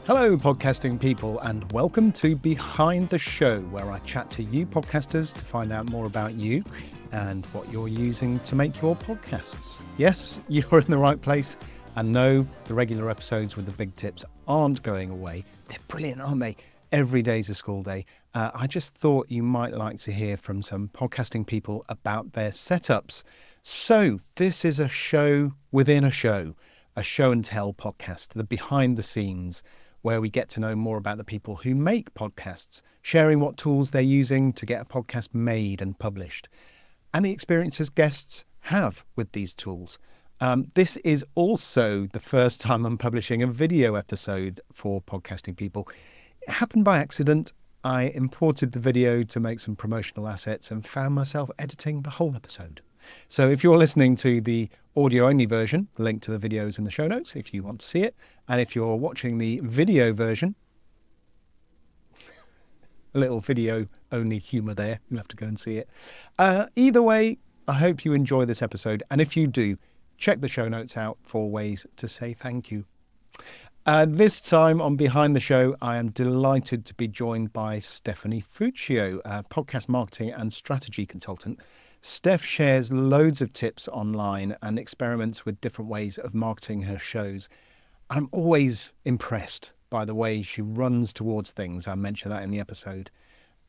Hello, podcasting people, and welcome to Behind the Show, where I chat to you podcasters to find out more about you and what you're using to make your podcasts. Yes, you're in the right place. And no, the regular episodes with the big tips aren't going away. They're brilliant, aren't they? Every day's a school day. I just thought you might like to hear from some podcasting people about their setups. So this is a show within a show and tell podcast, the behind the scenes, where we get to know more about the people who make podcasts, sharing what tools they're using to get a podcast made and published, and the experiences guests have with these tools. This is also the first time I'm publishing a video episode for podcasting people. It happened by accident. I imported the video to make some promotional assets and found myself editing the whole episode. So if you're listening to the audio-only version, the link to the video is in the show notes if you want to see it. And if you're watching the video version, a little video-only humour there, you'll have to go and see it. Either way, I hope you enjoy this episode. And if you do, check the show notes out for ways to say thank you. This time on Behind the Show, I am delighted to be joined by Stephanie Fuccio, a podcast marketing and strategy consultant. Steph shares loads of tips online and experiments with different ways of marketing her shows. I'm always impressed by the way she runs towards things, I mentioned that in the episode,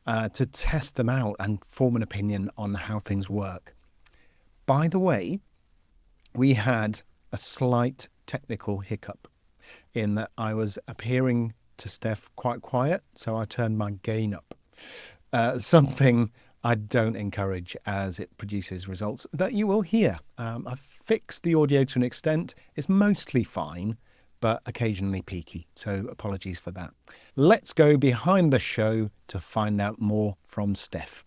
to test them out and form an opinion on how things work. By the way, we had a slight technical hiccup in that I was appearing to Steph quite quiet, so I turned my gain up. Something I don't encourage as it produces results that you will hear. I've fixed the audio to an extent. It's mostly fine, but occasionally peaky, so apologies for that. Let's go behind the show to find out more from Steph.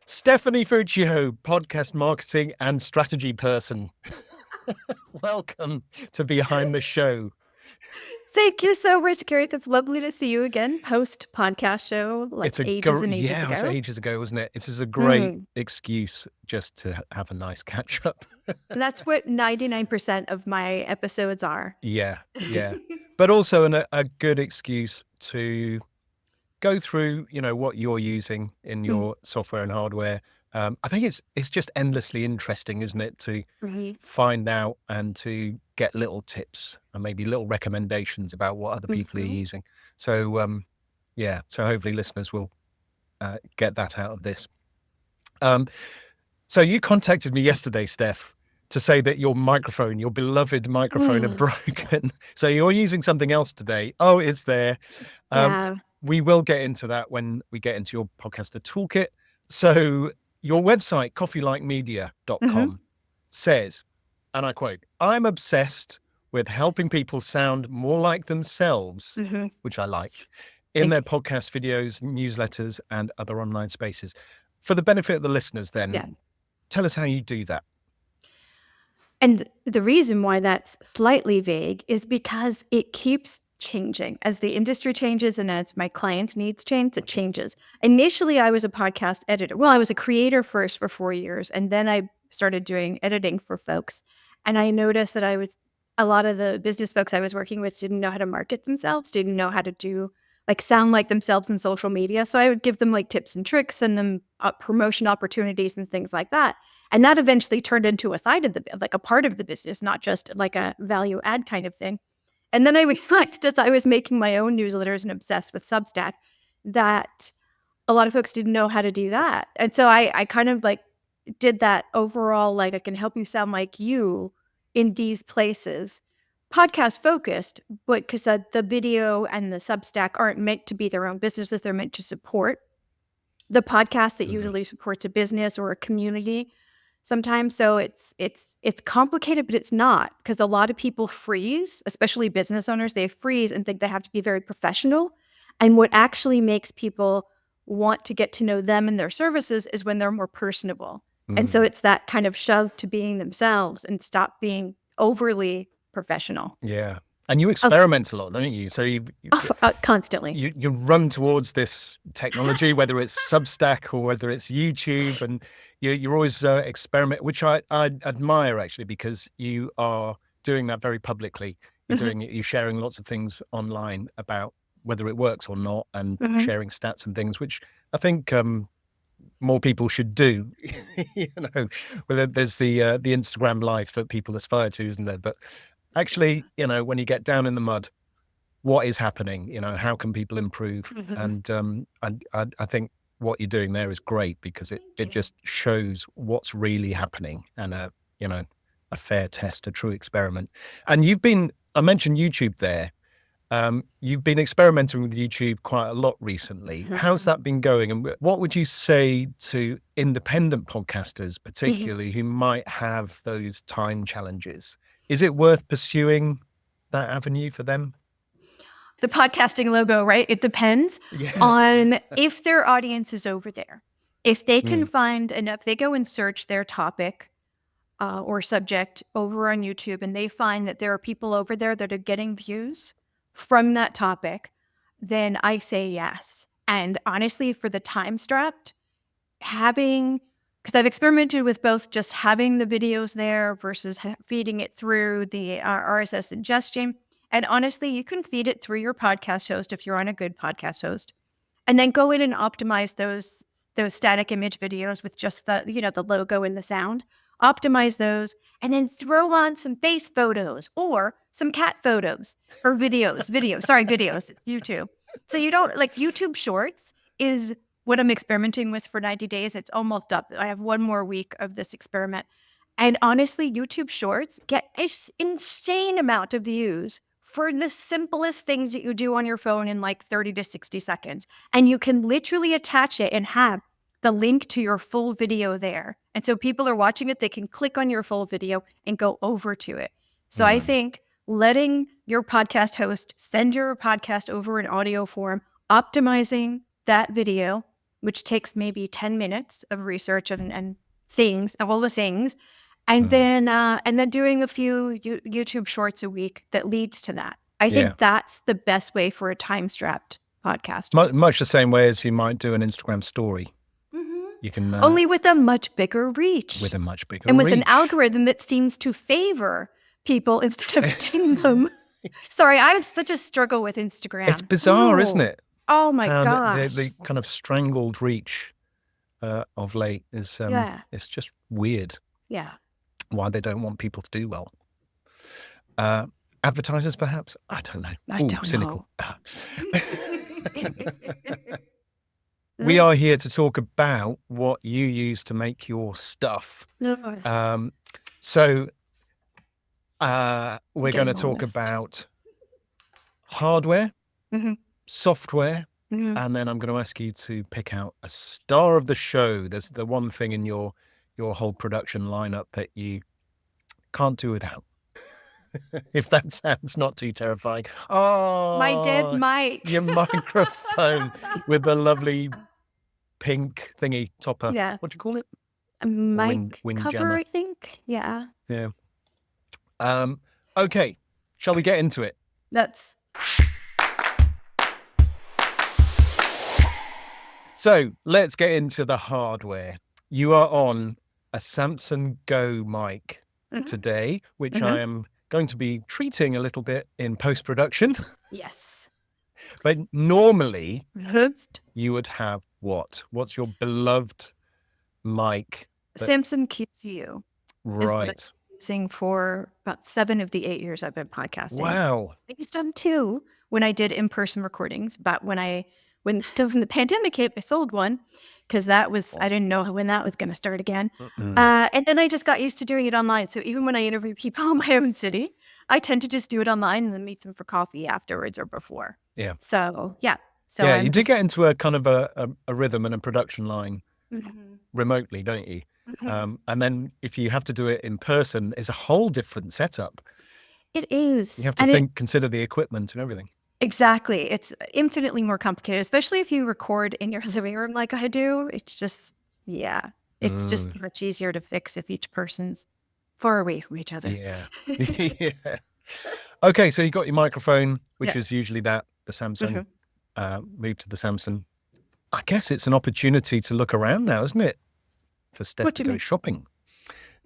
Stephanie Fuccio, podcast marketing and strategy person. Welcome to Behind the Show. Thank you so much, Gareth. It's lovely to see you again post-podcast show, ages and ages ago. Yeah, it was ages ago, wasn't it? This is a great excuse just to have a nice catch-up. That's what 99% of my episodes are. Yeah. But also a good excuse to go through, what you're using in your software and hardware. I think it's just endlessly interesting, isn't it, to find out and to get little tips and maybe little recommendations about what other people are using. So, so hopefully listeners will get that out of this. So you contacted me yesterday, Steph, to say that your beloved microphone had broken. So you're using something else today. Oh, it's there. We will get into that when we get into your podcaster toolkit. So your website, coffeelikemedia.com, says, and I quote, "I'm obsessed with helping people sound more like themselves," which I like, in their podcast videos, newsletters, and other online spaces. For the benefit of the listeners then, tell us how you do that. And the reason why that's slightly vague is because it keeps changing. As the industry changes and as my clients' needs change, it changes. Initially, I was a podcast editor. Well, I was a creator first for 4 years, and then I started doing editing for folks. And I noticed that a lot of the business folks I was working with didn't know how to market themselves, didn't know how to do sound like themselves in social media. So I would give them tips and tricks and them promotion opportunities and things like that. And that eventually turned into a side of a part of the business, not just a value add kind of thing. And then I realized as I was making my own newsletters and obsessed with Substack that a lot of folks didn't know how to do that. And so I kind of did that overall, I can help you sound like you in these places, podcast focused, but because the video and the Substack aren't meant to be their own businesses. They're meant to support the podcast that usually supports a business or a community sometimes. So it's complicated, but it's not, because a lot of people freeze, especially business owners. They freeze and think they have to be very professional. And what actually makes people want to get to know them and their services is when they're more personable. And so it's that kind of shove to being themselves and stop being overly professional. Yeah. And you experiment a lot, don't you? So you constantly. You run towards this technology, whether it's Substack or whether it's YouTube, and you're always experiment, which I admire actually, because you are doing that very publicly. You're doing it. You're sharing lots of things online about whether it works or not, and sharing stats and things, which I think more people should do. You know, well, there's the Instagram life that people aspire to, isn't there? But actually, you know, when you get down in the mud, what is happening? You know, how can people improve? And I think what you're doing there is great, because it just shows what's really happening, and you know, a fair test, a true experiment. And I mentioned YouTube there. You've been experimenting with YouTube quite a lot recently. How's that been going? And what would you say to independent podcasters, particularly who might have those time challenges? Is it worth pursuing that avenue for them? The podcasting logo, right? It depends on if their audience is over there. If they can find enough, they go and search their topic or subject over on YouTube, and they find that there are people over there that are getting views from that topic, then I say yes. And honestly, for the time strapped, because I've experimented with both just having the videos there versus feeding it through the RSS ingestion. And honestly, you can feed it through your podcast host if you're on a good podcast host, and then go in and optimize those static image videos with just the logo and the sound. Optimize those, and then throw on some face photos or some cat photos or videos. It's YouTube. So you don't YouTube Shorts is what I'm experimenting with for 90 days. It's almost up. I have one more week of this experiment. And honestly, YouTube Shorts get an insane amount of views for the simplest things that you do on your phone in like 30 to 60 seconds. And you can literally attach it and have the link to your full video there. And so people are watching it, they can click on your full video and go over to it. So I think letting your podcast host send your podcast over in audio form, optimizing that video, which takes maybe 10 minutes of research and things, all the things, and then doing a few YouTube Shorts a week that leads to that. I think that's the best way for a time-strapped podcast. Much the same way as you might do an Instagram story. You can only with a much bigger reach. And with an algorithm that seems to favor people instead of ding them. Sorry, I have such a struggle with Instagram. It's bizarre, isn't it? Oh my gosh. The kind of strangled reach of late is it's just weird. Yeah. Why they don't want people to do well. Advertisers, perhaps? I don't know. I don't cynical. know. We are here to talk about what you use to make your stuff. So we're going to talk about hardware, software, and then I'm going to ask you to pick out a star of the show. There's the one thing in your whole production lineup that you can't do without. If that sounds not too terrifying. Oh, my dead mic. Your microphone with the lovely pink thingy topper. Yeah. What do you call it? A mic wind cover, jammer. I think. Yeah. Yeah. Okay. Shall we get into it? So let's get into the hardware. You are on a Samson Go mic today, which I am going to be treating a little bit in post-production. Yes. But normally you would have what? What's your beloved mic? Samson QView. Right. Is what I'm using for about 7 of the 8 years I've been podcasting. Wow. I used on 2 when I did in-person recordings, but when the pandemic hit, I sold one because I didn't know when that was going to start again. And then I just got used to doing it online. So even when I interview people in my own city, I tend to just do it online and then meet them for coffee afterwards or before. Yeah. So, yeah. So you did get into a kind of a rhythm and a production line remotely, don't you? And then if you have to do it in person, it's a whole different setup. It is. You have to consider the equipment and everything. Exactly. It's infinitely more complicated, especially if you record in your living room like I do. It's just, it's just much easier to fix if each person's far away from each other. Yeah. Yeah. Okay, so you got your microphone, which is usually the Samsung. Move to the Samsung. I guess it's an opportunity to look around now, isn't it? For Steph to go shopping.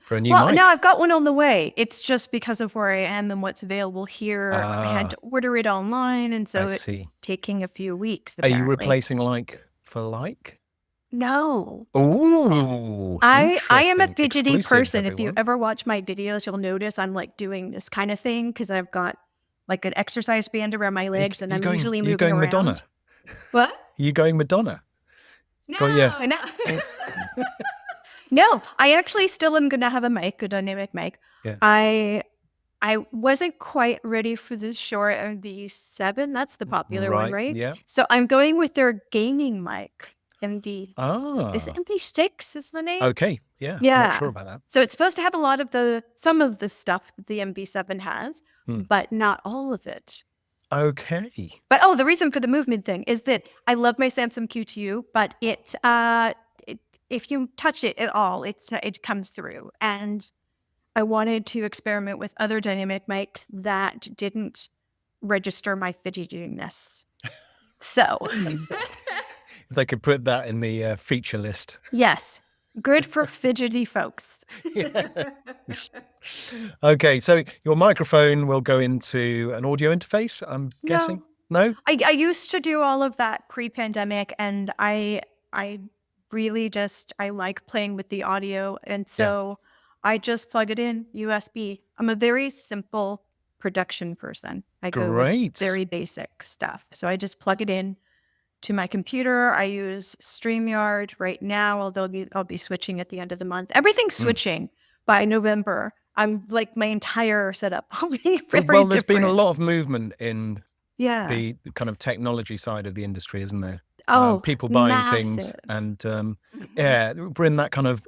for a new Well, mic? no, I've got one on the way. It's just because of where I am and what's available here. I had to order it online, and so it's taking a few weeks. Apparently. Are you replacing like for like? No. Oh, I am a interesting. fidgety Exclusive, person. If you everyone. ever watch my videos, you'll notice I'm like doing this kind of thing because I've got like an exercise band around my legs, and I'm usually moving going around. Madonna? What? You going Madonna? No, no. No, I actually still am going to have a mic, a dynamic mic. Yeah. I wasn't quite ready for this Shure MV7. That's the popular one, right? Yeah. So I'm going with their gaming mic, MV. Ah. Is it MV6 is the name? Okay. Yeah. Yeah. Not sure about that. So it's supposed to have some of the stuff that the MV7 has, but not all of it. Okay. But the reason for the movement thing is that I love my Samsung Q2, but it if you touch it at all, it comes through. And I wanted to experiment with other dynamic mics that didn't register my fidgetiness. So they could put that in the feature list. Yes. Good for fidgety folks. Okay, so your microphone will go into an audio interface, I'm guessing? No? I used to do all of that pre-pandemic, and I really I like playing with the audio, and so I just plug it in USB. I'm a very simple production person. I go with very basic stuff. So I just plug it in to my computer. I use StreamYard right now, although I'll be switching at the end of the month. Everything's switching by November. I'm like my entire setup. Well, there's been a lot of movement in the kind of technology side of the industry, isn't there? People buying things, and we're in that kind of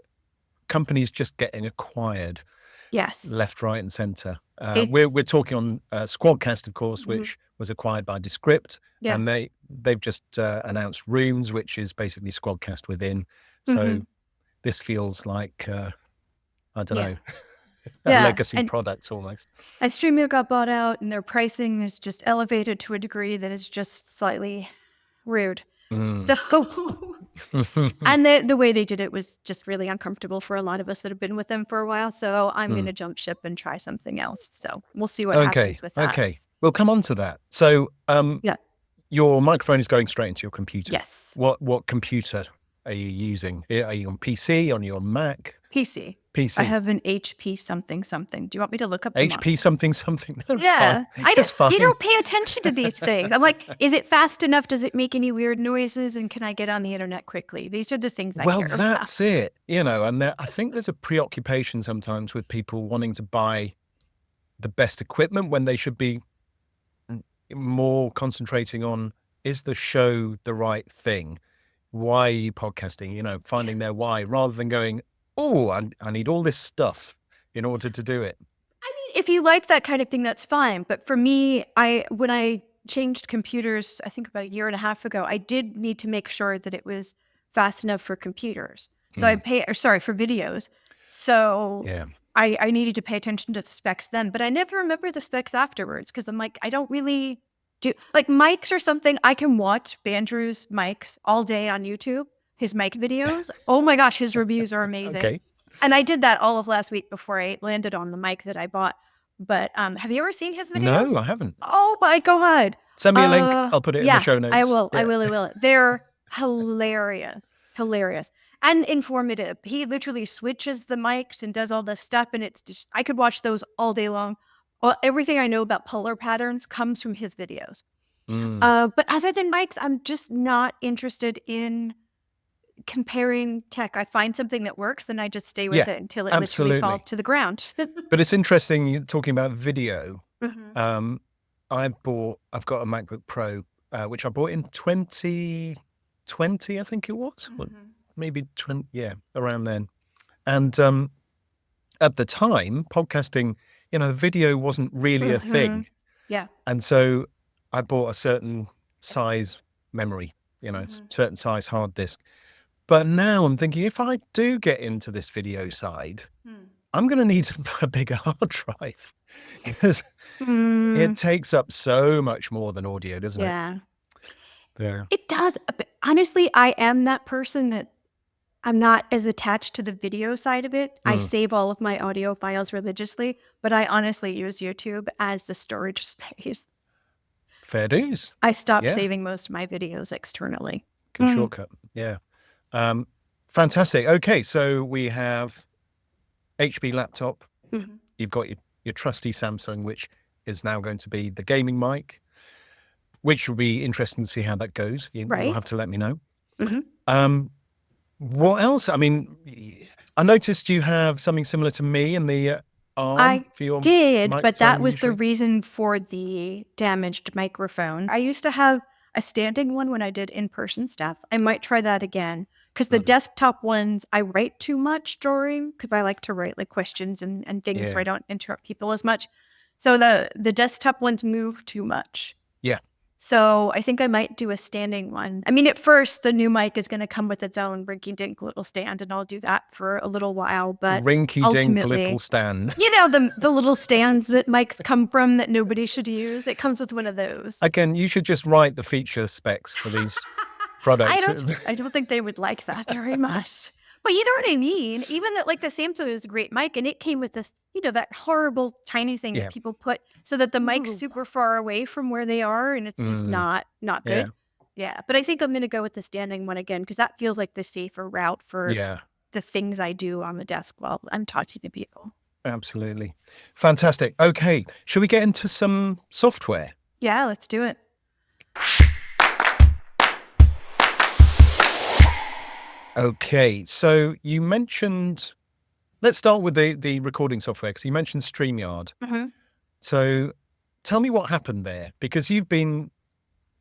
companies just getting acquired. Yes. Left, right, and center. We're talking on Squadcast, of course, which was acquired by Descript, and they've just announced Rooms, which is basically Squadcast within. So this feels like I don't know, a legacy product almost. And StreamYard got bought out, and their pricing is just elevated to a degree that is just slightly rude. So, and the way they did it was just really uncomfortable for a lot of us that have been with them for a while. So I'm going to jump ship and try something else. So we'll see what happens with that. Okay, we'll come on to that. So your microphone is going straight into your computer. Yes. What computer are you using? Are you on PC, on your Mac? PC. PC. I have an HP something. Do you want me to look up the HP something? No, yeah. fine. You don't pay attention to these things. I'm like, is it fast enough? Does it make any weird noises? And can I get on the internet quickly? These are the things I care about. Well, that's it. And I think there's a preoccupation sometimes with people wanting to buy the best equipment when they should be more concentrating on, is the show the right thing? Why are you podcasting? Finding their why, rather than going, oh, I need all this stuff in order to do it. I mean, if you like that kind of thing, that's fine. But for me, when I changed computers, I think about a year and a half ago, I did need to make sure that it was fast enough for computers. So for videos. So I needed to pay attention to the specs then, but I never remember the specs afterwards because I'm like, I don't really do like mics or something. I can watch Bandrew's mics all day on YouTube. His mic videos. Oh my gosh, his reviews are amazing. Okay. And I did that all of last week before I landed on the mic that I bought. But have you ever seen his videos? No, I haven't. Oh my God. Send me a link. I'll put it in the show notes. I will. Yeah. I will. They're hilarious. And informative. He literally switches the mics and does all this stuff. And it's just, I could watch those all day long. Well, everything I know about polar patterns comes from his videos. But other than mics, I'm just not interested in comparing tech. I find something that works, then I just stay with it until it literally falls to the ground. But it's interesting you're talking about video. I've got a MacBook Pro, which I bought in 2020, I think it was, maybe 20, around then. And at the time, podcasting, the video wasn't really a thing. Yeah. And so I bought a certain size memory, certain size hard disk. But now I'm thinking, if I do get into this video side, I'm going to need a bigger hard drive because it takes up so much more than audio, doesn't it? Yeah. It does. Honestly, I am that person that I'm not as attached to the video side of it. I save all of my audio files religiously, but I honestly use YouTube as the storage space. Fair dues. I stopped Yeah. saving most of my videos externally. Good shortcut. Yeah. Fantastic. Okay, so we have HB laptop. You've got your trusty Samsung, which is now going to be the gaming mic, which will be interesting to see how that goes. You'll have to let me know. What else? I mean, I noticed you have something similar to me in the arm for your did, but that was usually. the reason for the damaged microphone. I used to have a standing one when I did in-person stuff. I might try that again because the desktop ones, I write too much during because I like to write like questions and things so I don't interrupt people as much. So the desktop ones move too much. Yeah. So I think I might do a standing one. I mean, at first, the new mic is going to come with its own rinky-dink little stand, and I'll do that for a little while. But rinky-dink little stand. You know, the little stands that mics come from that nobody should use. It comes with one of those. Again, you should just write the feature specs for these products. I don't think they would like that very much. But you know what I mean? Even that, like the Samsung is a great mic, and it came with this, you know, that horrible tiny thing that people put so that the mic's super far away from where they are, and it's just not good. Yeah, but I think I'm going to go with the standing one again because that feels like the safer route for the things I do on the desk while I'm talking to people. Absolutely. Fantastic. Okay, should we get into some software? Yeah, let's do it. Okay, so you mentioned, let's start with the recording software because you mentioned StreamYard. So tell me what happened there, because you've been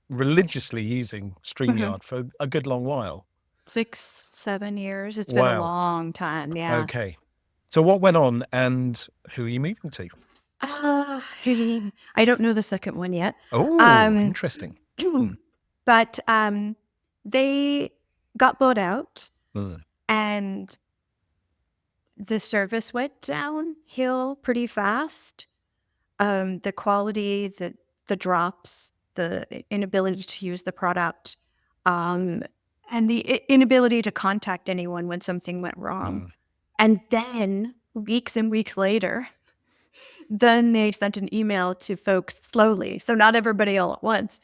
religiously using StreamYard for a good long while. 6-7 years. It's been a long time. Yeah. Okay. So what went on and who are you moving to? I don't know the second one yet. Oh, interesting. But they got bought out and the service went downhill pretty fast. The quality, the drops, the inability to use the product, and the inability to contact anyone when something went wrong. And then weeks and weeks later, then they sent an email to folks slowly, so not everybody all at once,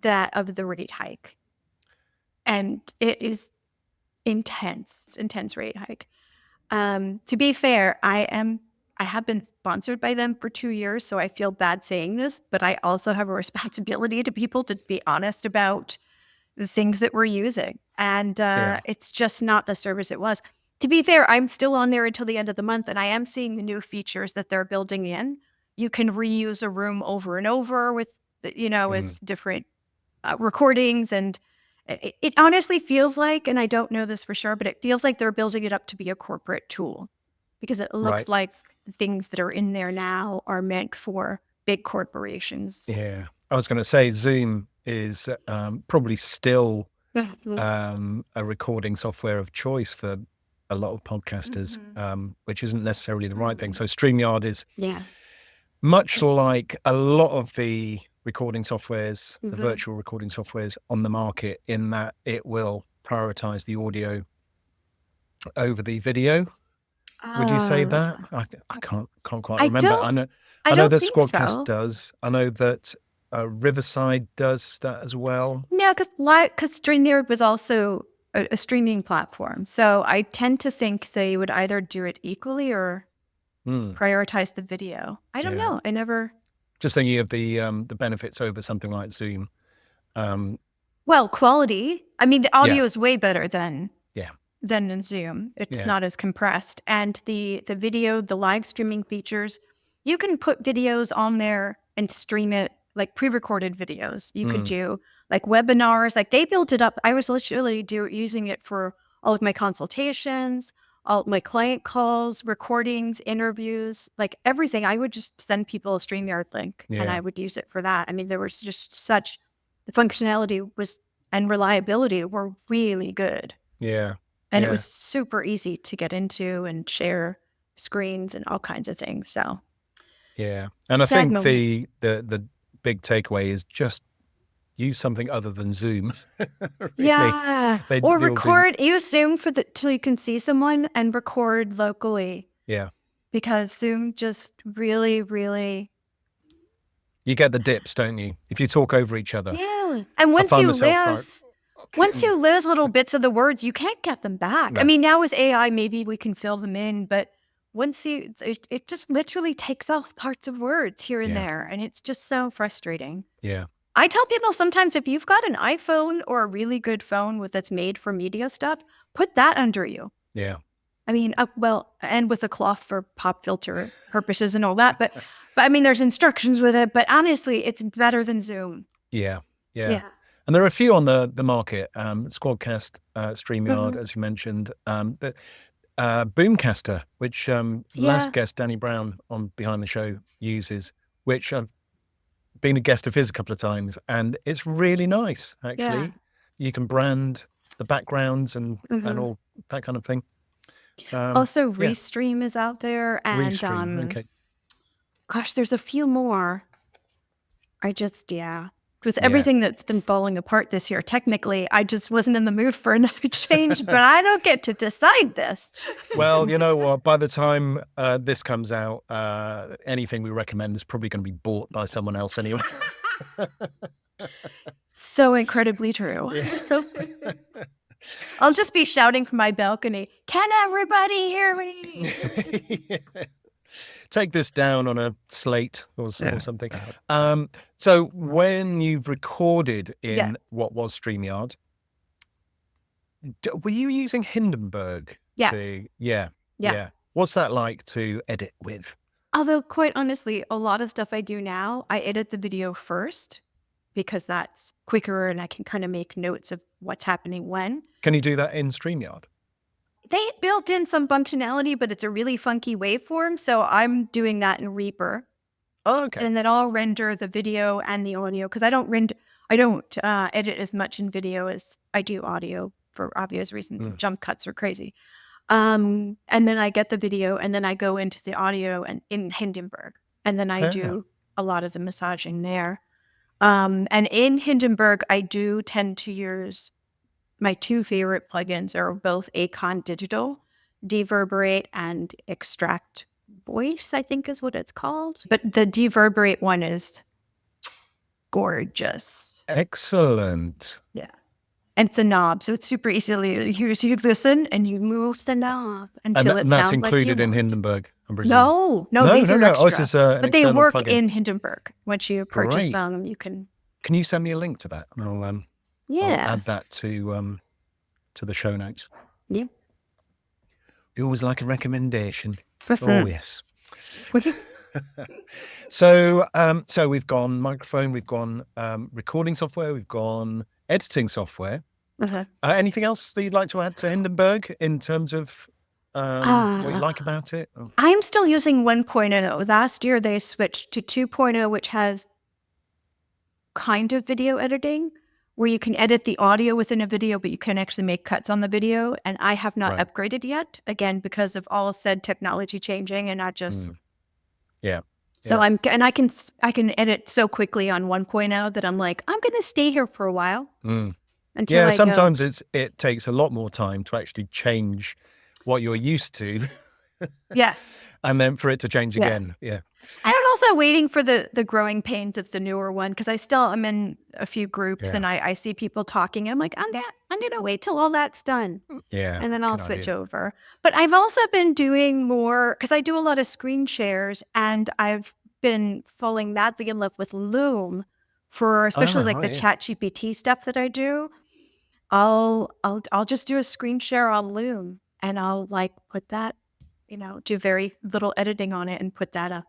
of the rate hike. And it is intense rate hike. To be fair, I have been sponsored by them for 2 years, so I feel bad saying this, but I also have a responsibility to people to be honest about the things that we're using. And it's just not the service it was. To be fair, I'm still on there until the end of the month, and I am seeing the new features that they're building in. You can reuse a room over and over with, as different recordings. And it honestly feels like, and I don't know this for sure, but it feels like they're building it up to be a corporate tool because it looks like the things that are in there now are meant for big corporations. Yeah. I was going to say Zoom is probably still a recording software of choice for a lot of podcasters, which isn't necessarily the right thing. So StreamYard is much like a lot of the recording softwares, the virtual recording softwares on the market, in that it will prioritize the audio over the video. Would you say that? I can't quite remember. I know that Squadcast does. I know that Riverside does that as well. No, because StreamYard was also a streaming platform. So I tend to think they would either do it equally or prioritize the video. I don't know. I never... Just thinking of the benefits over something like Zoom. Well, quality. I mean, the audio is way better than in Zoom. It's not as compressed. And the video, the live streaming features, you can put videos on there and stream it, like pre-recorded videos. You could do like webinars. Like they built it up. I was literally using it for all of my consultations, all of my client calls, recordings, interviews, like everything. I would just send people a StreamYard link and I would use it for that. I mean, there was just the functionality and reliability were really good. Yeah. And it was super easy to get into and share screens and all kinds of things. So, yeah. And I think the big takeaway is just use something other than Zoom. Really. Yeah. They Or all do- record, use Zoom till you can see someone and record locally, Yeah. because Zoom just really, really. You get the dips, don't you? If you talk over each other. Yeah. And once find you myself lose little bits of the words, you can't get them back. No. I mean, now with AI, maybe we can fill them in, but once it just literally takes off parts of words here and Yeah. there. And it's just so frustrating. Yeah. I tell people sometimes, if you've got an iPhone or a really good phone that's made for media stuff, put that under you. Yeah. I mean, well, and with a cloth for pop filter purposes and all that. But I mean, there's instructions with it. But honestly, it's better than Zoom. Yeah. Yeah. Yeah. And there are a few on the market. Squadcast, StreamYard, as you mentioned. The Boomcaster, which last guest Danny Brown on Behind the Show uses, which I've been a guest of his a couple of times, and it's really nice. Actually, Yeah. you can brand the backgrounds and all that kind of thing. Also, Restream is out there, and Restream, okay. Gosh, there's a few more. With everything that's been falling apart this year, technically, I just wasn't in the mood for another change, but I don't get to decide this. Well, you know what? By the time this comes out, anything we recommend is probably going to be bought by someone else anyway. So incredibly true. Yeah. I'll just be shouting from my balcony, "Can everybody hear me?" Take this down on a slate or something. So when you've recorded in what was StreamYard, were you using Hindenburg? Yeah. What's that like to edit with? Although, quite honestly, a lot of stuff I do now, I edit the video first, because that's quicker and I can kind of make notes of what's happening when. Can you do that in StreamYard? They built in some functionality, but it's a really funky waveform. So I'm doing that in Reaper. Oh, okay. And then I'll render the video and the audio, because I don't edit as much in video as I do audio for obvious reasons. Jump cuts are crazy. And then I get the video, and then I go into the audio and in Hindenburg, and then I do a lot of the massaging there. And in Hindenburg, I do tend to use my two favorite plugins are both Acon Digital, Deverberate and Extract Voice, I think is what it's called. But the Deverberate one is gorgeous. Excellent. Yeah. And it's a knob, so it's super easy to use. You listen and you move the knob until it sounds like that's included in Hindenburg, I'm presuming. No, these are extra. Oh, this is but they work plugin. in Hindenburg. Once you purchase Great. them, you can. Can you send me a link to that? And I'll add that to the show notes. Yeah. You always like a recommendation. Oh, yes. So we've gone microphone, we've gone recording software, we've gone editing software. Anything else that you'd like to add to Hindenburg in terms of what you like about it? I'm still using 1.0. Last year they switched to 2.0, which has kind of video editing, where you can edit the audio within a video, but you can actually make cuts on the video. And I have not upgraded yet, again, because of all said technology changing and not just. So I can edit so quickly on 1.0 that I'm like, I'm going to stay here for a while. Until sometimes it takes a lot more time to actually change what you're used to. And then for it to change again. And I'm also waiting for the growing pains of the newer one, because I still am in a few groups and I see people talking. And I'm like, I'm going to wait till all that's done. And then I'll switch over. But I've also been doing more, because I do a lot of screen shares, and I've been falling madly in love with Loom for especially the ChatGPT stuff that I do. I'll just do a screen share on Loom, and I'll put that, do very little editing on it and put that up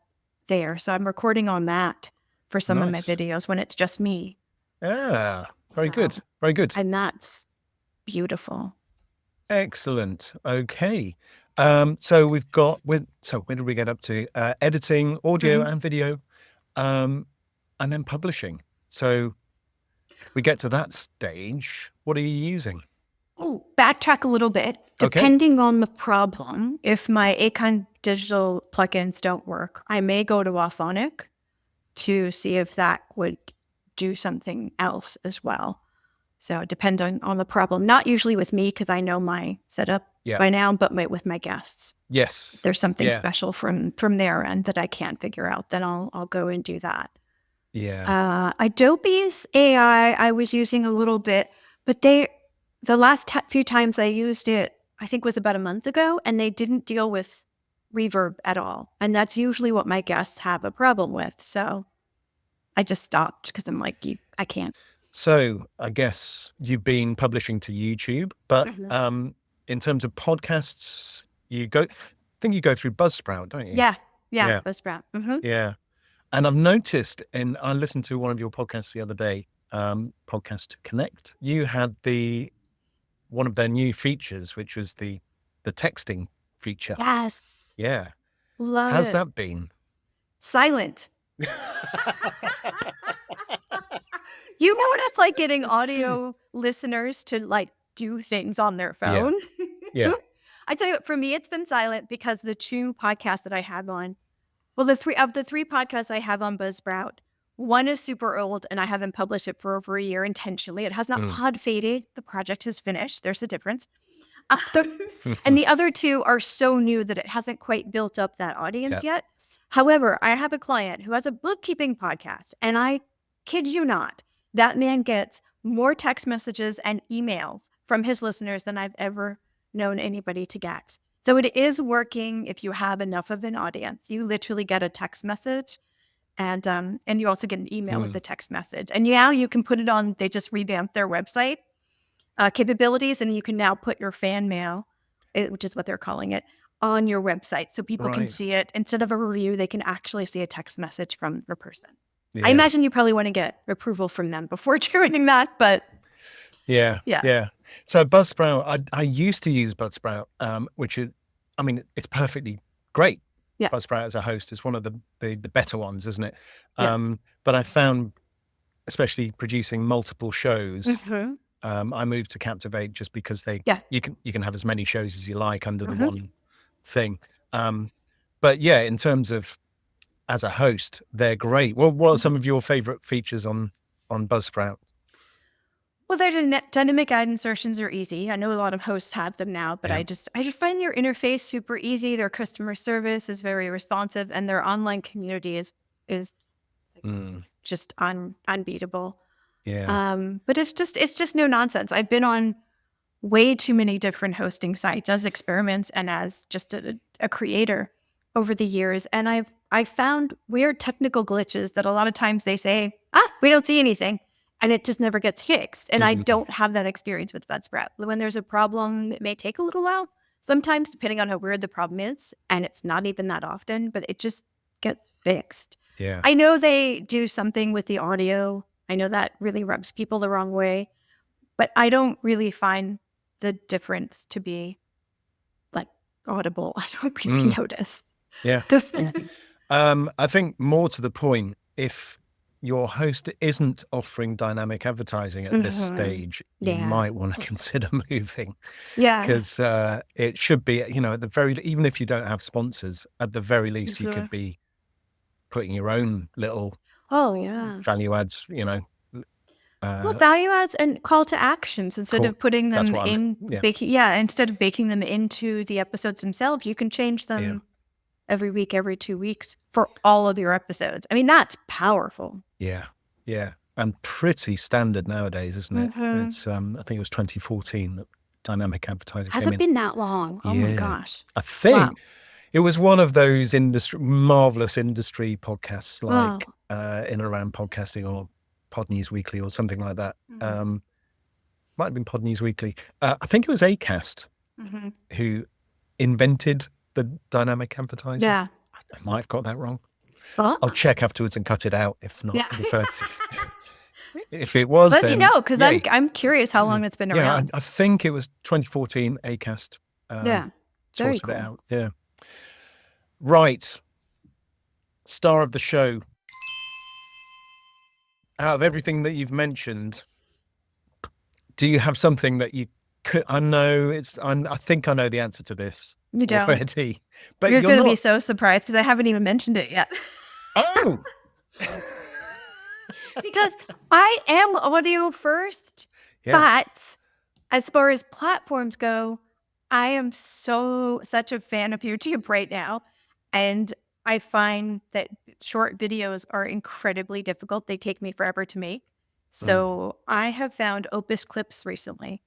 there. So I'm recording on that for some of my videos when it's just me. Yeah, very good. Very good. And that's beautiful. Excellent. Okay. So we've got where did we get up to? Editing, audio and video, and then publishing. So we get to that stage. What are you using? Oh, backtrack a little bit. Depending on the problem, if my Acon Digital plugins don't work, I may go to Auphonic to see if that would do something else as well. So it depends on the problem. Not usually with me because I know my setup by now, but with my guests. Yes. If there's something special from their end that I can't figure out, then I'll go and do that. Yeah. Adobe's AI I was using a little bit, but the last few times I used it, I think was about a month ago, and they didn't deal with reverb at all. And that's usually what my guests have a problem with. So I just stopped because I'm like, I can't. So I guess you've been publishing to YouTube, but in terms of podcasts, I think you go through Buzzsprout, don't you? Yeah. Buzzsprout. Yeah. And I've noticed, and I listened to one of your podcasts the other day, Podcast to Connect. You had one of their new features, which was the texting feature. Yes. Yeah. Love How's it. that been? Silent. You know what it's like getting audio listeners to like do things on their phone? Yeah. I tell you what, for me, it's been silent because the 2 podcasts that I have on, well, the 3 podcasts I have on Buzzsprout, one is super old and I haven't published it for over a year intentionally. It has not pod faded. The project is finished. There's a difference. And the other 2 are so new that it hasn't quite built up that audience yet. However, I have a client who has a bookkeeping podcast, and I kid you not, that man gets more text messages and emails from his listeners than I've ever known anybody to get. So it is working if you have enough of an audience. You literally get a text message, and you also get an email with the text message. And now you can put it on, they just revamped their website capabilities, and you can now put your fan mail, which is what they're calling it, on your website so people can see it. Instead of a review, they can actually see a text message from the person. Yeah. I imagine you probably want to get approval from them before doing that, but yeah. So Buzzsprout, I used to use Buzzsprout, which is, I mean, it's perfectly great. Yeah. Buzzsprout as a host is one of the better ones, isn't it? But I found, especially producing multiple shows, I moved to Captivate just because you can have as many shows as you like under the one thing. But yeah, in terms of as a host, they're great. Well, what are some of your favorite features on Buzzsprout? Well, their dynamic ad insertions are easy. I know a lot of hosts have them now, but I just find their interface super easy. Their customer service is very responsive, and their online community is just unbeatable. Yeah. But it's just no nonsense. I've been on way too many different hosting sites as experiments and as just a creator over the years, and I found weird technical glitches that a lot of times they say, we don't see anything. And it just never gets fixed. And I don't have that experience with Buzzsprout. When there's a problem, it may take a little while, sometimes depending on how weird the problem is. And it's not even that often, but it just gets fixed. Yeah. I know they do something with the audio. I know that really rubs people the wrong way. But I don't really find the difference to be like audible. I don't really notice. Yeah. I think more to the point, if your host isn't offering dynamic advertising at this stage, you might want to consider moving. Yeah. Because it should be, at the very, even if you don't have sponsors, at the very least, you could be putting your own little value ads, well, value adds and call to actions instead of putting them in, instead of baking them into the episodes themselves, you can change them every week, every 2 weeks for all of your episodes. I mean, that's powerful. Yeah. And pretty standard nowadays, isn't it? It's I think it was 2014 that dynamic advertising Has came it been that long? Oh my gosh. I think it was one of those marvelous industry podcasts like In and Around Podcasting or Pod News Weekly or something like that. Might have been Pod News Weekly. I think it was Acast who invented the dynamic advertising. Yeah. I might have got that wrong. I'll check afterwards and cut it out if not. If it was, let me know, because I'm curious how long it's been around. I think it was 2014 Acast. Very sorted cool. it out. Yeah. Right. Star of the show. Out of everything that you've mentioned, do you have something that you could? I think I know the answer to this. You don't. Already, but you're going to be so surprised because I haven't even mentioned it yet. Oh. Because I am audio first, but as far as platforms go, I am such a fan of YouTube right now. And I find that short videos are incredibly difficult. They take me forever to make. So I have found Opus clips recently.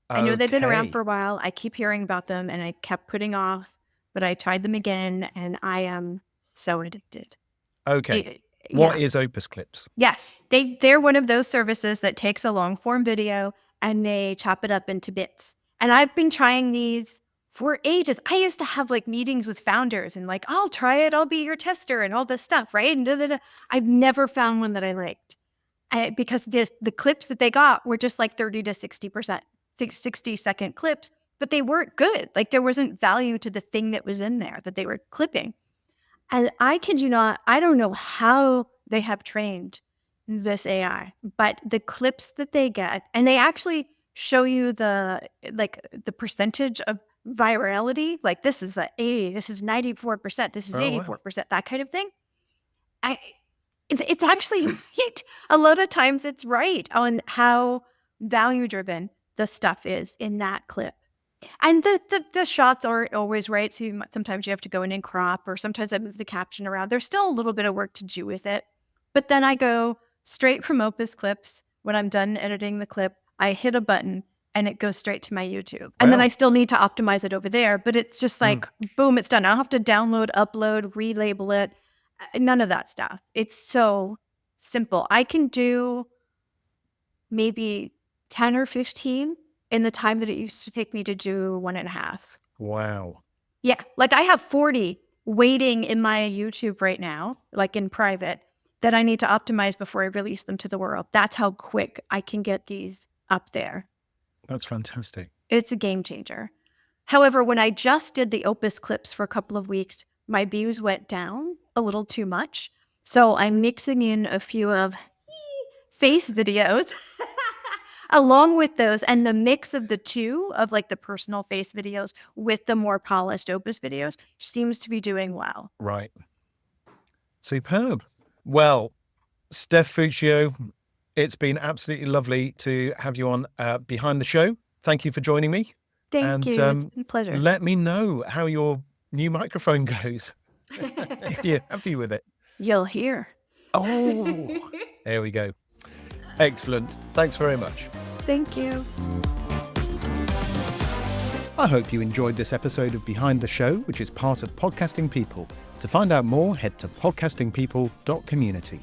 I know they've been around for a while. I keep hearing about them and I kept putting off, but I tried them again and I am so addicted. Okay. What is Opus Clips? Yeah, they're one of those services that takes a long form video and they chop it up into bits. And I've been trying these for ages. I used to have like meetings with founders and like, I'll try it. I'll be your tester and all this stuff, right? And I've never found one that I liked because the clips that they got were just like 30 to 60%, 60-second clips, but they weren't good. Like there wasn't value to the thing that was in there that they were clipping. And I kid you not, I don't know how they have trained this AI, but the clips that they get, and they actually show you the percentage of virality. Like this is 80, this is 94%, this is 84%, that kind of thing. It's actually right. A lot of times it's right on how value driven the stuff is in that clip. And the shots aren't always right. So sometimes you have to go in and crop, or sometimes I move the caption around. There's still a little bit of work to do with it. But then I go straight from Opus Clips. When I'm done editing the clip, I hit a button and it goes straight to my YouTube. And then I still need to optimize it over there. But it's just like, boom, it's done. I don't have to download, upload, relabel it. None of that stuff. It's so simple. I can do maybe 10 or 15 in the time that it used to take me to do 1.5. Wow. Yeah. Like I have 40 waiting in my YouTube right now, like in private, that I need to optimize before I release them to the world. That's how quick I can get these up there. That's fantastic. It's a game changer. However, when I just did the Opus clips for a couple of weeks, my views went down a little too much. So I'm mixing in a few of face videos along with those, and the mix of the two, of like the personal face videos with the more polished Opus videos, seems to be doing well. Right. Superb. Well, Steph Fuccio, it's been absolutely lovely to have you on Behind the Show. Thank you for joining me. Thank you. It's been a pleasure. Let me know how your new microphone goes. If you're happy with it. You'll hear. Oh, there we go. Excellent. Thanks very much. Thank you. I hope you enjoyed this episode of Behind the Show, which is part of Podcasting People. To find out more, head to podcastingpeople.community.